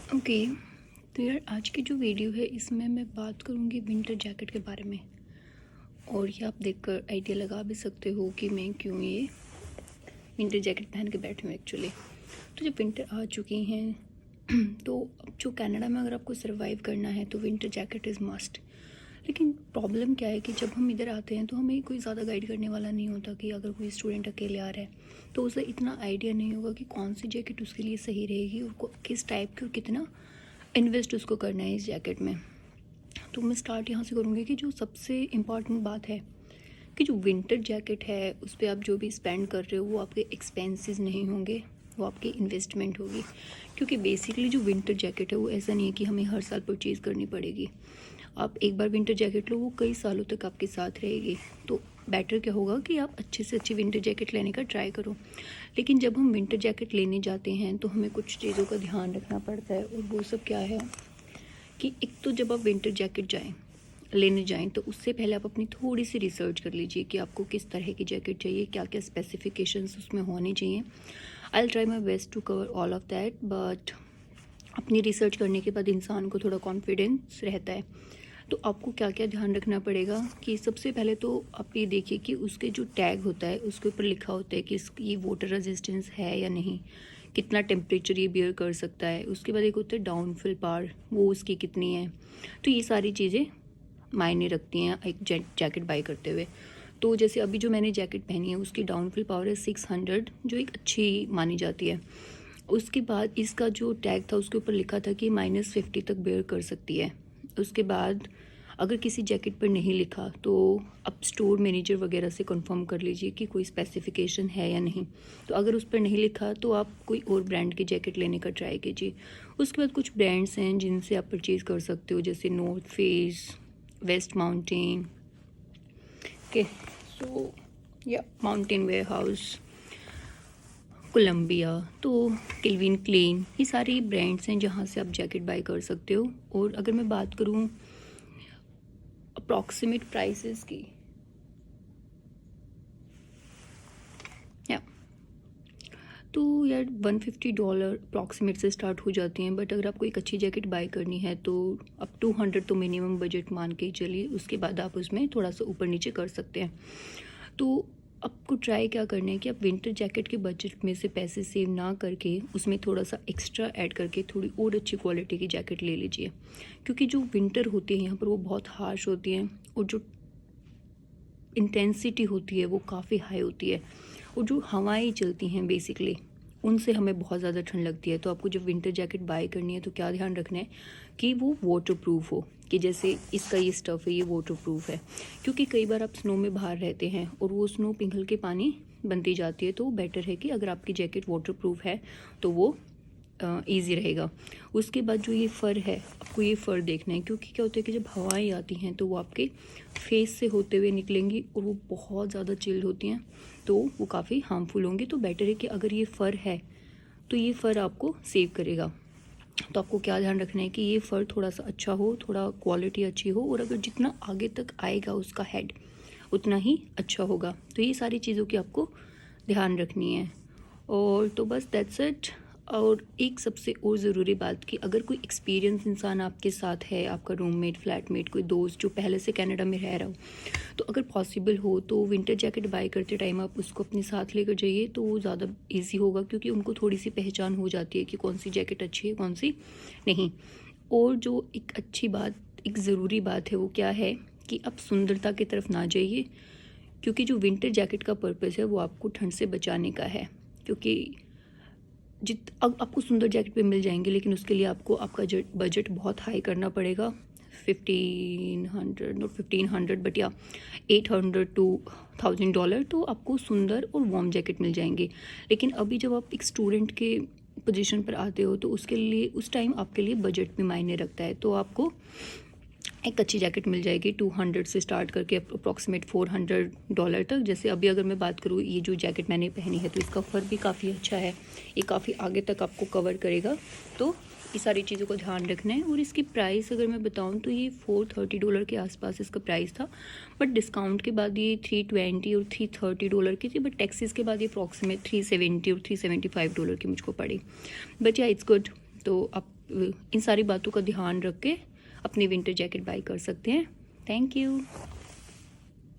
Okay. तो यार आज की जो वीडियो है इसमें मैं बात करूँगी विंटर जैकेट के बारे में। और ये आप देखकर आइडिया लगा भी सकते हो कि मैं क्यों ये विंटर जैकेट पहन के बैठी हूँ एक्चुअली। तो जब विंटर आ चुकी हैं तो अब जो कनाडा में अगर आपको सर्वाइव करना है तो विंटर जैकेट इज़ मस्ट। लेकिन प्रॉब्लम क्या है कि जब हम इधर आते हैं तो हमें कोई ज़्यादा गाइड करने वाला नहीं होता कि अगर कोई स्टूडेंट अकेले आ रहा है तो उसे इतना आइडिया नहीं होगा कि कौन सी जैकेट उसके लिए सही रहेगी और किस टाइप की और कितना इन्वेस्ट उसको करना है इस जैकेट में। तो मैं स्टार्ट यहाँ से करूँगी कि जो सबसे इम्पॉर्टेंट बात है कि जो विंटर जैकेट है उस पर आप जो भी स्पेंड कर रहे हो वो आपके एक्सपेंसेस नहीं होंगे, वो आपकी इन्वेस्टमेंट होगी। क्योंकि बेसिकली जो विंटर जैकेट है वो ऐसा नहीं है कि हमें हर साल परचेज़ करनी पड़ेगी। आप एक बार विंटर जैकेट लो वो कई सालों तक आपके साथ रहेगी। तो बेटर क्या होगा कि आप अच्छे से अच्छी विंटर जैकेट लेने का ट्राई करो। लेकिन जब हम विंटर जैकेट लेने जाते हैं तो हमें कुछ चीज़ों का ध्यान रखना पड़ता है, और वो सब क्या है कि एक तो जब आप विंटर जैकेट लेने जाएं तो उससे पहले आप अपनी थोड़ी सी रिसर्च कर लीजिए कि आपको किस तरह की जैकेट चाहिए, क्या क्या स्पेसिफिकेशंस उसमें होने चाहिए। I will try my best to cover all of that, but अपनी रिसर्च करने के बाद इंसान को थोड़ा कॉन्फिडेंस रहता है। तो आपको क्या क्या ध्यान रखना पड़ेगा कि सबसे पहले तो आप ये देखिए कि उसके जो टैग होता है उसके ऊपर लिखा होता है कि ये वाटर रेजिस्टेंस है या नहीं, कितना टेम्परेचर ये बियर कर सकता है। उसके बाद एक होता है डाउनफिल पावर, वो उसकी कितनी है। तो ये सारी चीज़ें मायने रखती हैं एक जैकेट बाई करते हुए। तो जैसे अभी जो मैंने जैकेट पहनी है उसकी डाउनफिल पावर है 600, जो एक अच्छी मानी जाती है। उसके बाद इसका जो टैग था उसके ऊपर लिखा था कि -50 तक बेयर कर सकती है। उसके बाद अगर किसी जैकेट पर नहीं लिखा तो आप स्टोर मैनेजर वगैरह से कंफर्म कर लीजिए कि कोई स्पेसिफिकेशन है या नहीं। तो अगर उस पर नहीं लिखा तो आप कोई और ब्रांड की जैकेट लेने का ट्राई कीजिए। उसके बाद कुछ ब्रांड्स हैं जिनसे आप परचेज़ कर सकते हो, जैसे नॉर्थ फेस, वेस्ट माउंटेन के, सो या माउंटेन वेयर हाउस, कोलंबिया, तो केल्विन क्लेन, ये सारे ब्रांड्स हैं जहाँ से आप जैकेट बाय कर सकते हो। और अगर मैं बात करूँ अप्रॉक्सीमेट प्राइसेस की, या तो यार $150 अप्रॉक्सीमेट से स्टार्ट हो जाती हैं। बट अगर आपको एक अच्छी जैकेट बाय करनी है तो अब 200 तो मिनिमम बजट मान के ही चलिए, उसके बाद आप उसमें थोड़ा सा ऊपर नीचे कर सकते हैं। तो आपको ट्राई क्या करना है कि आप विंटर जैकेट के बजट में से पैसे सेव ना करके उसमें थोड़ा सा एक्स्ट्रा ऐड करके थोड़ी और अच्छी क्वालिटी की जैकेट ले लीजिए। क्योंकि जो विंटर होती है यहाँ पर वो बहुत हार्श होती हैं, और जो इंटेंसिटी होती है वो काफ़ी हाई होती है, और जो हवाएं चलती हैं बेसिकली उनसे हमें बहुत ज़्यादा ठंड लगती है। तो आपको जब विंटर जैकेट बाय करनी है तो क्या ध्यान रखना है कि वो वाटर प्रूफ हो, कि जैसे इसका ये स्टफ़ है ये वाटर प्रूफ है। क्योंकि कई बार आप स्नो में बाहर रहते हैं और वो स्नो पिघल के पानी बनती जाती है, तो बेटर है कि अगर आपकी जैकेट वाटर प्रूफ है तो वो ईजी रहेगा। उसके बाद जो ये फ़र है, आपको ये फ़र देखना है, क्योंकि क्या होता है कि जब हवाएं आती हैं तो वो आपके फेस से होते हुए निकलेंगी और वो बहुत ज़्यादा चिल्ड होती हैं, तो वो काफ़ी हार्मफुल होंगी। तो बेटर है कि अगर ये फ़र है तो ये फ़र आपको सेव करेगा। तो आपको क्या ध्यान रखना है कि ये फ़र थोड़ा सा अच्छा हो, थोड़ा क्वालिटी अच्छी हो, और अगर जितना आगे तक आएगा उसका हेड उतना ही अच्छा होगा। तो ये सारी चीज़ों की आपको ध्यान रखनी है। और तो बस दैट्स इट। और एक सबसे और ज़रूरी बात कि अगर कोई एक्सपीरियंस इंसान आपके साथ है, आपका रूममेट, फ्लैटमेट, कोई दोस्त जो पहले से कनाडा में रह रहा हो, तो अगर पॉसिबल हो तो विंटर जैकेट बाय करते टाइम आप उसको अपने साथ लेकर जाइए, तो वो ज़्यादा इजी होगा। क्योंकि उनको थोड़ी सी पहचान हो जाती है कि कौन सी जैकेट अच्छी है कौन सी नहीं। और जो एक अच्छी बात, एक ज़रूरी बात है वो क्या है कि आप सुंदरता की तरफ ना जाइए। क्योंकि जो विंटर जैकेट का पर्पज़ है वो आपको ठंड से बचाने का है। क्योंकि अब आपको सुंदर जैकेट पे मिल जाएंगे, लेकिन उसके लिए आपको आपका बजट बहुत हाई करना पड़ेगा। 1500 नॉट 1500 बट या $800 to $1000, तो आपको सुंदर और वार्म जैकेट मिल जाएंगे। लेकिन अभी जब आप एक स्टूडेंट के पोजीशन पर आते हो तो उसके लिए उस टाइम आपके लिए बजट भी मायने रखता है। तो आपको एक अच्छी जैकेट मिल जाएगी 200 से स्टार्ट करके अप्रॉक्सीमेट $400 तक। जैसे अभी अगर मैं बात करूँ, ये जो जैकेट मैंने पहनी है तो इसका फर भी काफ़ी अच्छा है, ये काफ़ी आगे तक आपको कवर करेगा। तो ये सारी चीज़ों को ध्यान रखना है। और इसकी प्राइस अगर मैं बताऊँ तो ये $430 के आसपास इसका प्राइस था, बट डिस्काउंट के बाद ये $320 और $330 की थी। बट टैक्सेस के बाद ये अप्रॉक्सीमेट $370 और $375 की मुझको पड़ी। बट या इट्स गुड। तो आप इन सारी बातों का ध्यान रख के अपनी विंटर जैकेट बाई कर सकते हैं। Thank you.